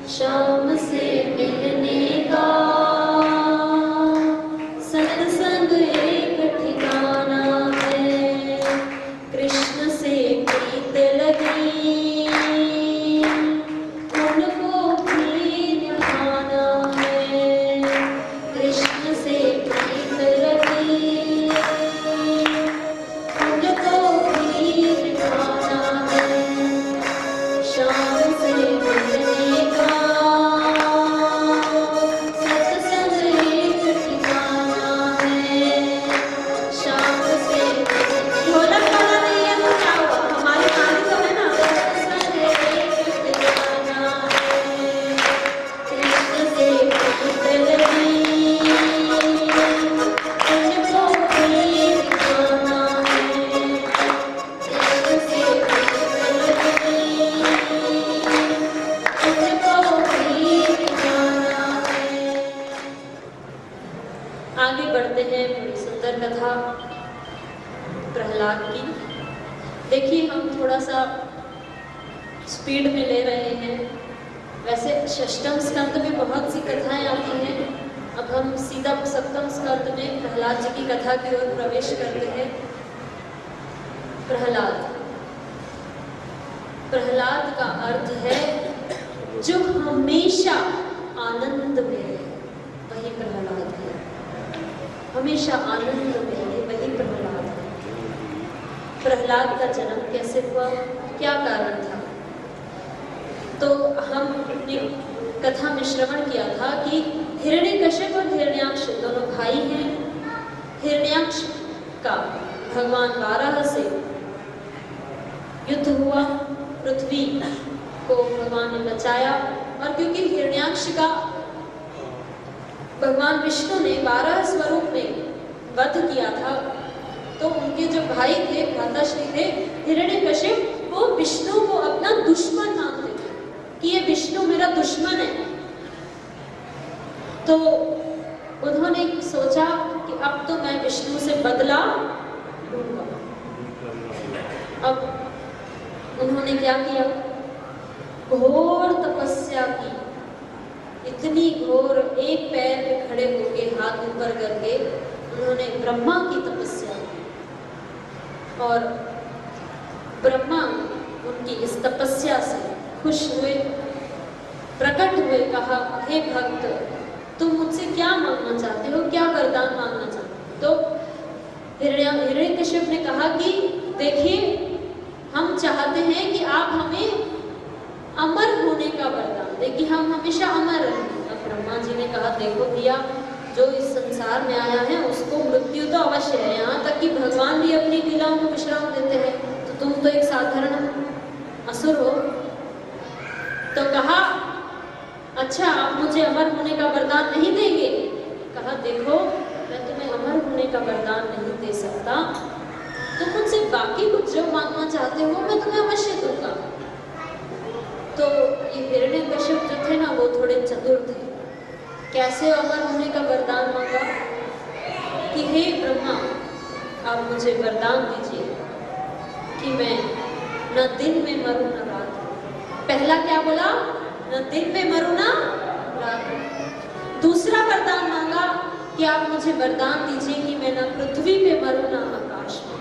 शाम से मिलने का सत्संग एक ठिकाना है, कृष्ण से प्रीत लगी उनको भी निभाना है, कृष्ण से प्रीत लगी उनको भी निभाना है। शाम से मिलने का सत्संग एक ठिकाना है, शाम से ढोलक वाला नहीं है तो क्या हुआ, हमारी नानी तो है ना। सत्संग एक ठिकाना है, कृष्ण से प्रीत लगी उनको भी निभाना है, कृष्ण से प्रीत लगी उनको भी निभाना है। आगे बढ़ते हैं, बड़ी सुंदर कथा प्रहलाद की। देखिए हम थोड़ा सा स्पीड में ले रहे हैं, वैसे षष्टम स्कंद में बहुत सी कथाएं आती हैं। अब हम सीधा सप्तम स्कंद में प्रहलाद जी की कथा की ओर प्रवेश करते हैं। प्रहलाद, प्रहलाद का अर्थ है जो हमेशा आनंद में है, वही प्रहलाद है। हमेशा आनंद में है, वही प्रहलाद है। प्रहलाद का जन्म कैसे हुआ, क्या कारण था? तो हमने कथा में श्रवण किया था कि हिरण्यकश्यप और हिरण्याक्ष दोनों भाई हैं। हिरण्याक्ष का भगवान वाराह से युद्ध हुआ, पृथ्वी को भगवान ने बचाया। और क्योंकि हिरण्याक्ष का भगवान विष्णु ने 12 स्वरूप में वध किया था, तो उनके जो भाई थे, भ्राताश्री थे हिरण्यकश्यप, वो विष्णु को अपना दुश्मन मानते थे कि ये विष्णु मेरा दुश्मन है। तो उन्होंने सोचा कि अब तो मैं विष्णु से बदला लूंगा। अब उन्होंने क्या किया, घोर तपस्या की, इतनी घोर, एक पैर पे खड़े होके हाथ ऊपर करके उन्होंने ब्रह्मा की तपस्या की। और ब्रह्मा उनकी इस तपस्या से खुश हुए, प्रकट हुए, कहा हे भक्त तुम मुझसे क्या मांगना चाहते हो, क्या वरदान मांगना चाहते हो? तो हिरण्यकश्यप ने कहा कि देखिए हम चाहते हैं कि आप हमें अमर होने का वरदान दें, कि हम हमेशा अमर रहें। अब ब्रह्मा जी ने कहा देखो भैया, जो इस संसार में आया है उसको मृत्यु तो अवश्य है, यहाँ तक कि भगवान भी अपनी लीलाओं को विश्राम देते हैं, तो तुम तो एक साधारण असुर हो। तो कहा अच्छा आप मुझे अमर होने का वरदान नहीं देंगे? कहा देखो मैं तुम्हें अमर होने का वरदान नहीं दे सकता, तुम मुझसे बाकी कुछ जो मांगना चाहते हो मैं तुम्हें अवश्य दूंगा। तो ये हिरण्यकश्यप जो थे ना, वो थोड़े चतुर थे। कैसे अमर होने का वरदान मांगा कि हे ब्रह्मा आप मुझे वरदान दीजिए कि मैं न दिन में मरूं न रात में। पहला क्या बोला, न दिन में मरूं न रात में। दूसरा वरदान मांगा कि आप मुझे वरदान दीजिए कि मैं न पृथ्वी पे मरूं न आकाश में।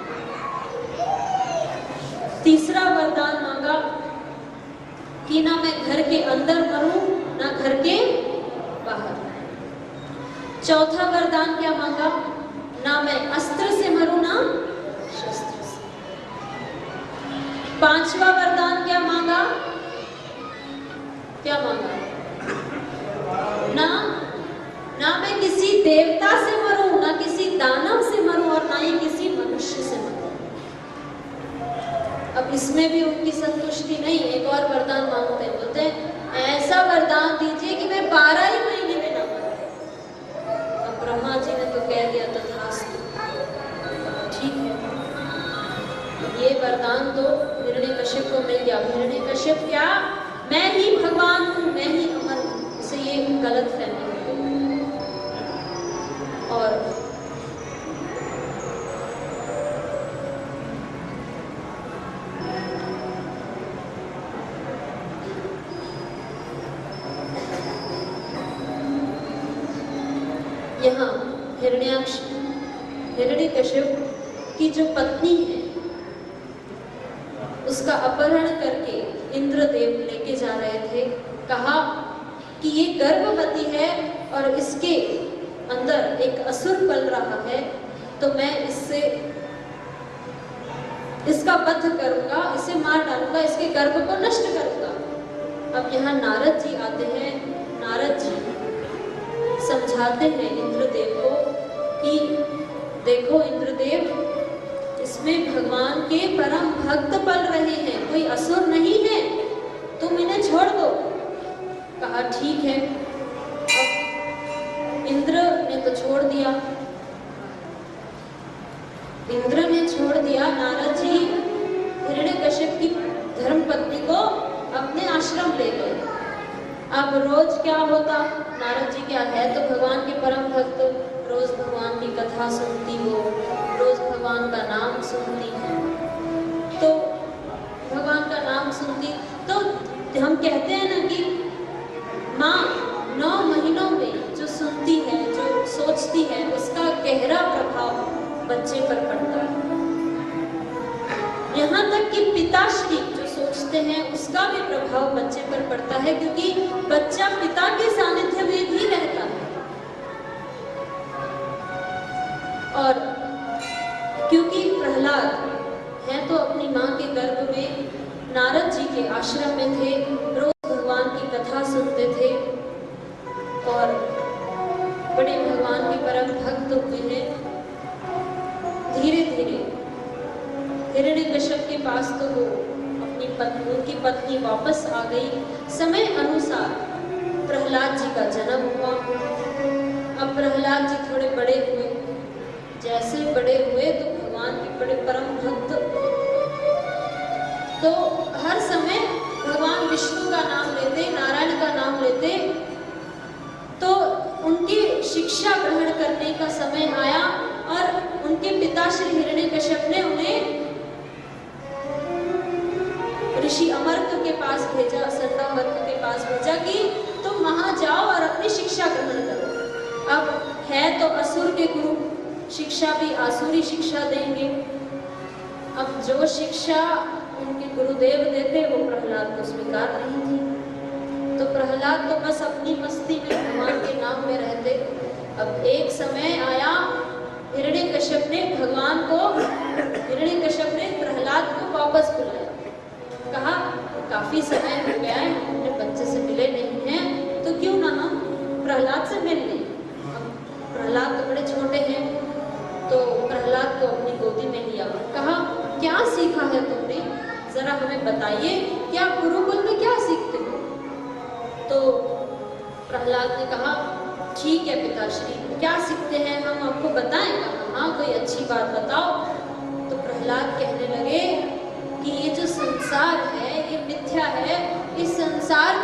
तीसरा वरदान मांगा कि ना मैं घर के अंदर मरूं ना घर के बाहर। चौथा वरदान क्या मांगा, ना मैं अस्त्र से मरूं ना शस्त्र से। पांचवा वरदान क्या मांगा, क्या मांगा, ना मैं किसी देवता से मरूं, ना किसी दानव से मरूं और ना ही किसी मनुष्य से मरूं। अब इसमें भी उनकी संतुष्टि नहीं, एक और वरदान मांगते हैं, बोलते हैं ऐसा वरदान दीजिए कि मैं 12 ही महीने में ना मरूं। अब ब्रह्मा जी ने तो कह दिया तथास्तु, ठीक है। ये वरदान तो हिरण्यकश्यप को मिल गया। हिरण्यकश्यप क्या, मैं ही भगवान हूँ, मैं ही अमर हूँ, इसे ये गलत फहमी है। और यहाँ हिरण्यकश्यप की जो पत्नी है उसका अपहरण करके इंद्रदेव लेके जा रहे थे। कहा कि ये गर्भवती है और इसके अंदर एक असुर पल रहा है, तो मैं इसका वध करूंगा, इसे मार डालूंगा, इसके गर्भ को नष्ट करूंगा। अब यहाँ नारद जी आते हैं। नारद जी समझाते हैं इंद्रदेव को कि देखो इंद्रदेव, इसमें भगवान के परम भक्त पल रहे हैं, कोई असुर नहीं है, तुम इन्हें छोड़ दो। कहा ठीक है। अब इंद्र ने तो छोड़ दिया, इंद्र ने छोड़ दिया। नारद जी हिरण्यकश्यप की धर्मपत्नी को अपने आश्रम ले गए। अब रोज क्या होता, नारद जी क्या है तो भगवान के परम भक्त, रोज भगवान की कथा सुनती हो, रोज भगवान का नाम सुनती है। तो भगवान का नाम सुनती तो हम कहते हैं ना कि माँ 9 महीनों में जो सुनती है, जो सोचती है, उसका गहरा प्रभाव बच्चे पर पड़ता है। यहाँ तक कि पिताश्री जो सोचते हैं उसका भी प्रभाव बच्चे पर पड़ता है, क्योंकि बच्चा पिता के सानिध्य में भी रहता है। और क्योंकि प्रहलाद है तो अपनी माँ के गर्भ में नारद जी के आश्रम में थे, रोज भगवान की कथा सुनते थे और बड़े भगवान के परम भक्त हुए हैं। धीरे धीरे हिरण्यकश्यप के पास तो वो उनकी पत्नी वापस आ गई। समय अनुसार प्रहलाद जी का जन्म हुआ। अब प्रहलाद जी थोड़े बड़े हुए, जैसे बड़े हुए तो भगवान के बड़े परम भक्त, तो हर समय भगवान विष्णु का नाम लेते, नारायण का नाम लेते। तो उनकी शिक्षा ग्रहण करने का समय आया और उनके पिता श्री हिरण्यकश्यप ने उन्हें ऋषि अमर्क के पास भेजा, संडामर्क के पास भेजा कि तुम वहां जाओ और अपनी शिक्षा ग्रहण करो। अब है तो असुर के गुरु, शिक्षा भी आसुरी शिक्षा देंगे। अब जो शिक्षा उनके गुरुदेव देते वो प्रहलाद को स्वीकार नहीं थी, तो प्रहलाद तो बस अपनी मस्ती में भगवान के नाम में रहते। अब एक समय आया, हिरण्यकश्यप ने प्रहलाद को वापस बुलाया। कहा काफी समय हो गया है, हम अपने बच्चे से मिले नहीं हैं, तो क्यों ना हम प्रहलाद से मिल लें। अब प्रहलाद तो बड़े छोटे हैं, तो प्रहलाद को अपनी गोदी में लिया। कहा क्या सीखा है तुमने, जरा हमें बताइए, क्या गुरुकुल में क्या सीखते हो। तो प्रहलाद ने कहा ठीक है पिताश्री, क्या सीखते हैं हम आपको बताएं। हाँ कोई अच्छी बात बताओ। तो प्रहलाद कहने लगे कि ये जो संसार है ये मिथ्या है, इस संसार